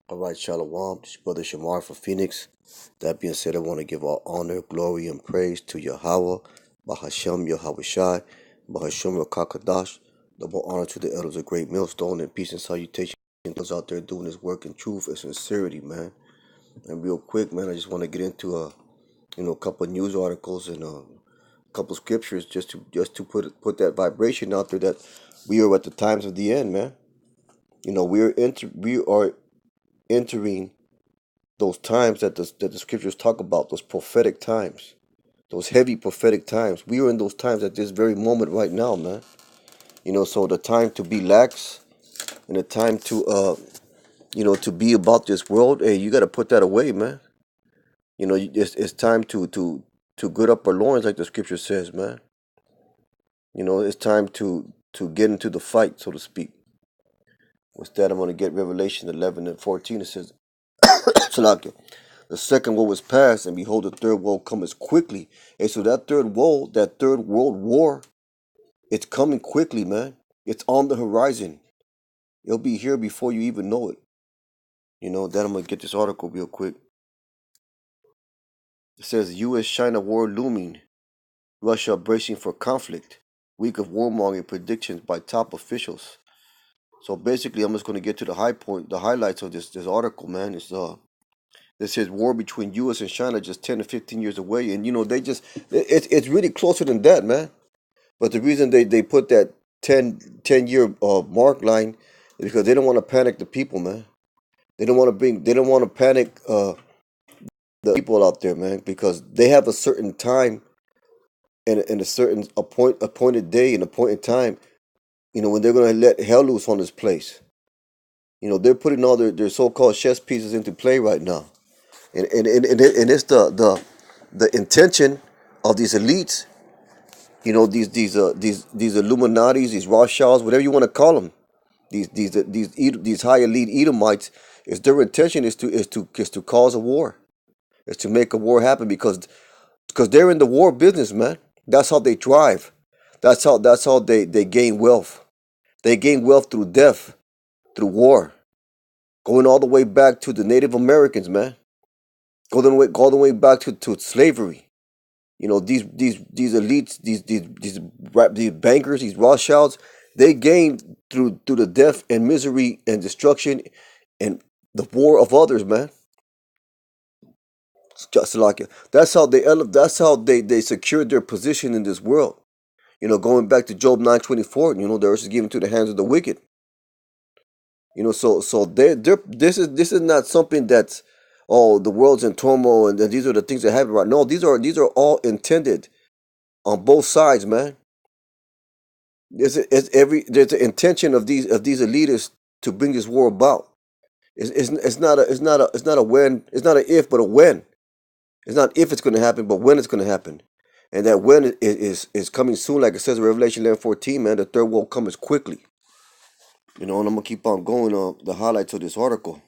All right, Shalom. This is Brother Shamar from Phoenix. That being said, I want to give all honor, glory, and praise to Yahawah, BAHASHAM, YAHAWAHSHI, BAHASHAM, QUADASH. Double honor to the elders of Great Millstone, and peace and salutation to those out there doing this work in truth and sincerity, man. And real quick, man, I just want to get into a couple of news articles and a couple of scriptures just to put that vibration out there that we are at the times of the end, man. We are entering those times that the scriptures talk about, those prophetic times, those heavy prophetic times. We are in those times at this very moment right now, man. So the time to be lax and the time to be about this world, hey, you got to put that away, man. It's time to gird up our loins, like the scripture says, man. It's time to get into the fight, so to speak. With that, I'm going to get Revelation 11 and 14. It says, Salakia. The second woe is past, and behold, the third woe cometh quickly. And so that third woe, that third world war, it's coming quickly, man. It's on the horizon. It'll be here before you even know it. Then I'm going to get this article real quick. It says, U.S.-China war looming. Russia bracing for conflict. Week of warmongering predictions by top officials. So basically, I'm just going to get to the high point, the highlights of this article, man. This says war between U.S. and China just 10 to 15 years away, and it's really closer than that, man. But the reason they put that 10 year mark line is because they don't want to panic the people, man. They don't want to panic the people out there, man, because they have a certain time and a certain appointed day and appointed time, when they're gonna let hell loose on this place. They're putting all their so-called chess pieces into play right now. And it's the intention of these elites, these Illuminatis, these Rothschilds, whatever you want to call them, these high elite Edomites, is their intention is to cause a war, is to make a war happen because they're in the war business, man. That's how they thrive. That's how they gain wealth. They gain wealth through death, through war, going all the way back to the Native Americans, man. All the way back to slavery. These elites, these bankers, these Rothschilds, they gain through the death and misery and destruction and the war of others, man. Just like it. That's how they secured their position in this world. Going back to Job 9:24, the earth is given to the hands of the wicked. So this is not something that's, oh, the world's in turmoil and these are the things that happen right. No, these are all intended on both sides, man. There's an intention of these elitists to bring this war about. It's not a when. It's not an if, but a when. It's not if it's going to happen, but when it's going to happen. And that when is coming soon, like it says in Revelation 11:14, man. The third will come as quickly. And I'm gonna keep on going on the highlights of this article.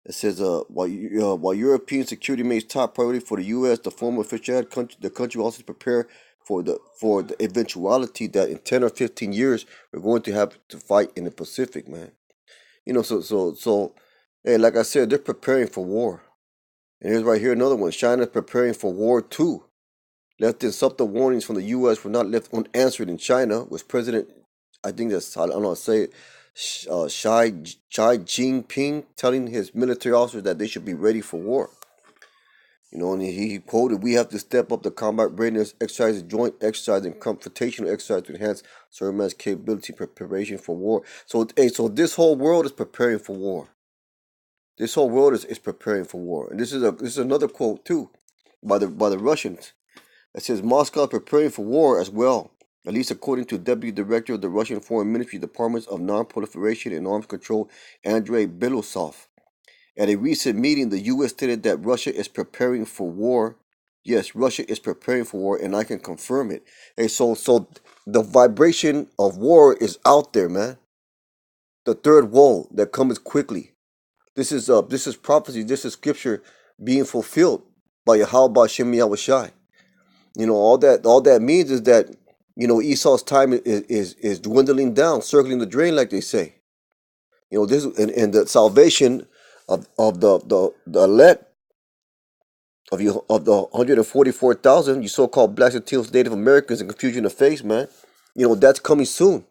It says, while European security remains top priority for the U.S., the former official the country also prepare for the eventuality that in 10 or 15 years we're going to have to fight in the Pacific, man. So, hey, like I said, they're preparing for war. And here's right here another one. China's preparing for war too. Left in subtle warnings from the U.S. were not left unanswered in China, was President, I think that's, I don't know how to say it, Xi Jinping telling his military officers that they should be ready for war. And he quoted, "We have to step up the combat readiness exercise, joint exercise, and confrontational exercise to enhance servicemen's capability preparation for war." So this whole world is preparing for war. This whole world is preparing for war. And this is another quote too, by the Russians. It says Moscow is preparing for war as well, at least according to Deputy Director of the Russian Foreign Ministry Departments of Non-Proliferation and Arms Control, Andrei Belousov. At a recent meeting, the U.S. stated that Russia is preparing for war. Yes, Russia is preparing for war, and I can confirm it. And so the vibration of war is out there, man. The third woe that comes quickly. This is prophecy. This is scripture being fulfilled by YAHAWAHSHI. All that means is that Esau's time is dwindling down, circling the drain, like they say. This and the salvation of the elect of the 144,000, you so-called blacks, Latinos, Native Americans, and confusion of face, man. That's coming soon.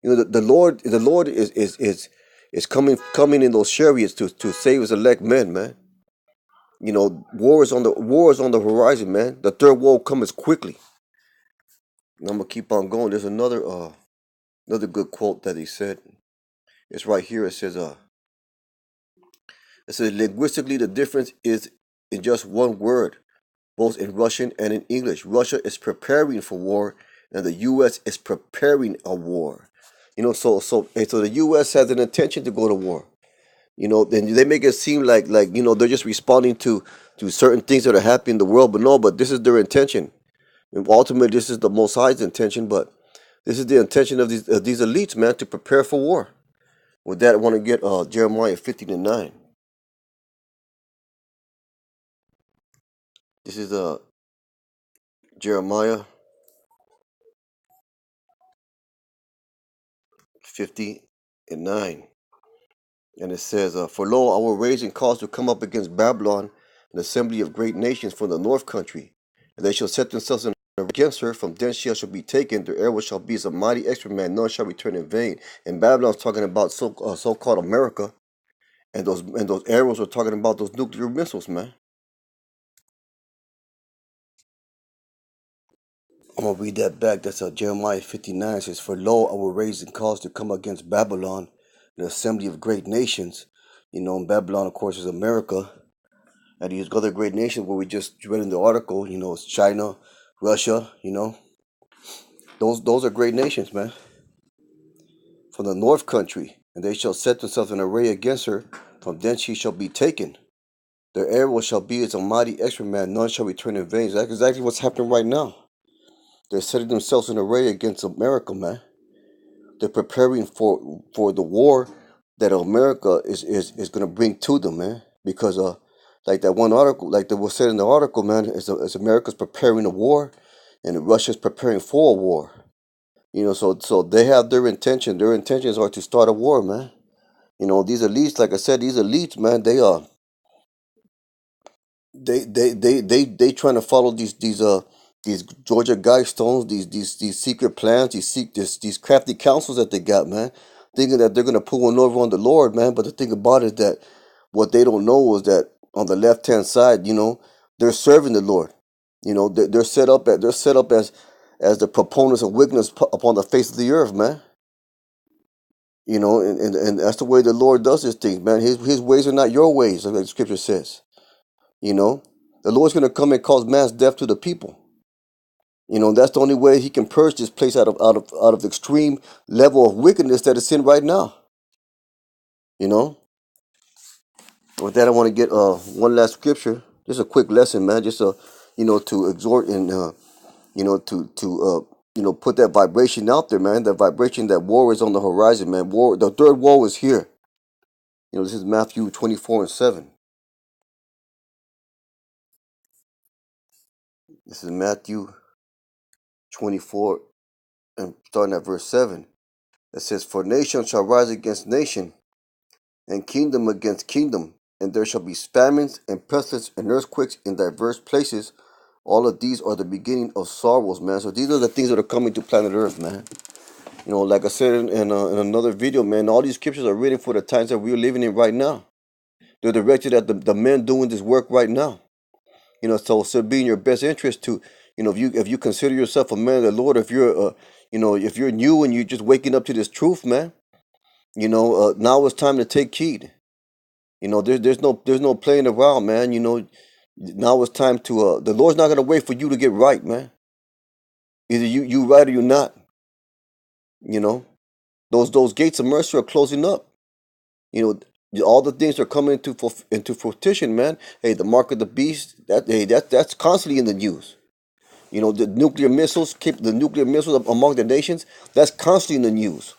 The Lord is coming in those chariots to save his elect men, man. War is on the horizon, man. The third war comes quickly. And I'm gonna keep on going. There's another good quote that he said. It's right here. It says linguistically the difference is in just one word, both in Russian and in English. Russia is preparing for war, and the U.S. is preparing a war. So the U.S. has an intention to go to war. Then they make it seem like they're just responding to certain things that are happening in the world, but no, but this is their intention. And ultimately, this is the Most High's intention, but this is the intention of these elites, man, to prepare for war. With that, I want to get Jeremiah 15:9. This is Jeremiah 50:9. And it says, For lo, I will raise and cause to come up against Babylon an assembly of great nations from the north country, and they shall set themselves in against her. From thence she shall be taken. Their arrow shall be as a mighty expert man, none shall return in vain. And Babylon's talking about so-called America, and those arrows are talking about those nuclear missiles, man. I'm gonna read that back. That's Jeremiah 59. It says, For lo, I will raise and cause to come against Babylon an assembly of great nations. And Babylon, of course, is America. And these other great nations where we just read in the article, it's China, Russia, those are great nations, man. From the north country, and they shall set themselves in array against her. From thence she shall be taken. Their arrow shall be as a mighty expert man, none shall return in vain. That's exactly what's happening right now. They're setting themselves in array against America, man. They're preparing for the war that America is gonna bring to them, man. Because like that one article, like that was said in the article, man, is America's preparing a war, and Russia's preparing for a war. So they have their intention. Their intentions are to start a war, man. These elites, like I said, these elites, man, they trying to follow these Georgia Guidestones, these secret plans, these crafty counsels that they got, man, thinking that they're gonna pull one over on the Lord, man. But the thing about it is that what they don't know is that on the left hand side, they're serving the Lord. They're set up as the proponents of wickedness upon the face of the earth, man. And that's the way the Lord does his things, man. His ways are not your ways, like the scripture says. You know, the Lord's going to come and cause mass death to the people. That's the only way he can purge this place out of the extreme level of wickedness that it's in right now. You know, with that, I want to get one last scripture, just a quick lesson, man, just to exhort and to put that vibration out there, man. That vibration that war is on the horizon, man. The third war is here. This is Matthew 24:7. This is Matthew 24 and starting at verse 7. It says, For nation shall rise against nation, and kingdom against kingdom, and there shall be famines and pestilence and earthquakes in diverse places. All of these are the beginning of sorrows, man. So these are the things that are coming to planet Earth, man. Like I said in another video, man, all these scriptures are written for the times that we're living in right now. They're directed at the men doing this work right now. So it'd be in your best interest to, if you consider yourself a man of the Lord, if you're new and you're just waking up to this truth, man, now it's time to take heed. There's no playing around, man. Now it's time to. The Lord's not gonna wait for you to get right, man. Either you right or you're not. Those gates of mercy are closing up. All the things are coming into fruition, man. Hey, the mark of the beast. That's constantly in the news. The nuclear missiles, among the nations. That's constantly in the news.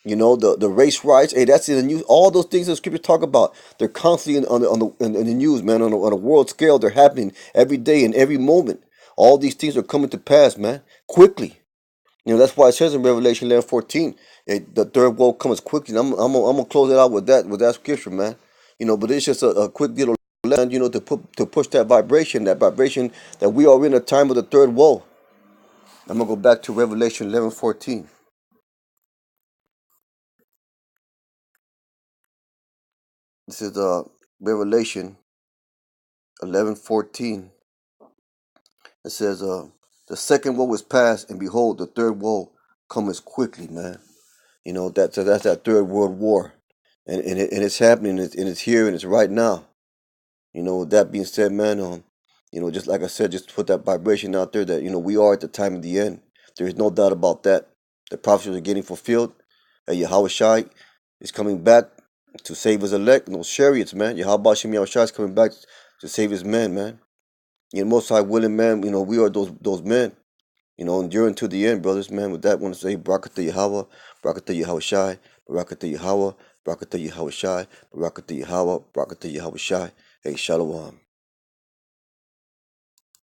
The race riots. Hey, that's in the news. All those things that scripture talk about, they're constantly in the news, man. On a world scale, they're happening every day and every moment. All these things are coming to pass, man, quickly. That's why it says in Revelation 11:14, the third woe comes quickly. And I'm gonna close it out with that scripture, man. But it's just a quick little lesson, to push that vibration that we are in a time of the third woe. I'm gonna go back to Revelation 11:14. This is Revelation 11:14. It says, the second woe is past, and behold, the third woe cometh quickly, man. That's that third world war, and it's happening, and it's here, and it's right now. With that being said, man, just like I said, just put that vibration out there that we are at the time of the end. There is no doubt about that. The prophecies are getting fulfilled. YAHAWAHSHI is coming back to save his elect, and those chariots, man. YAHAWAHSHI is coming back to save his men, man. Most High willing, man. We are those men. Enduring to the end, brothers, man. With that, I want to say, Barakatah Yahweh, Barakatah YAHAWAHSHI, Barakatah Yahweh, Barakatah YAHAWAHSHI, Barakatah Yahweh, Barakatah YAHAWAHSHI. Hey, Shalom.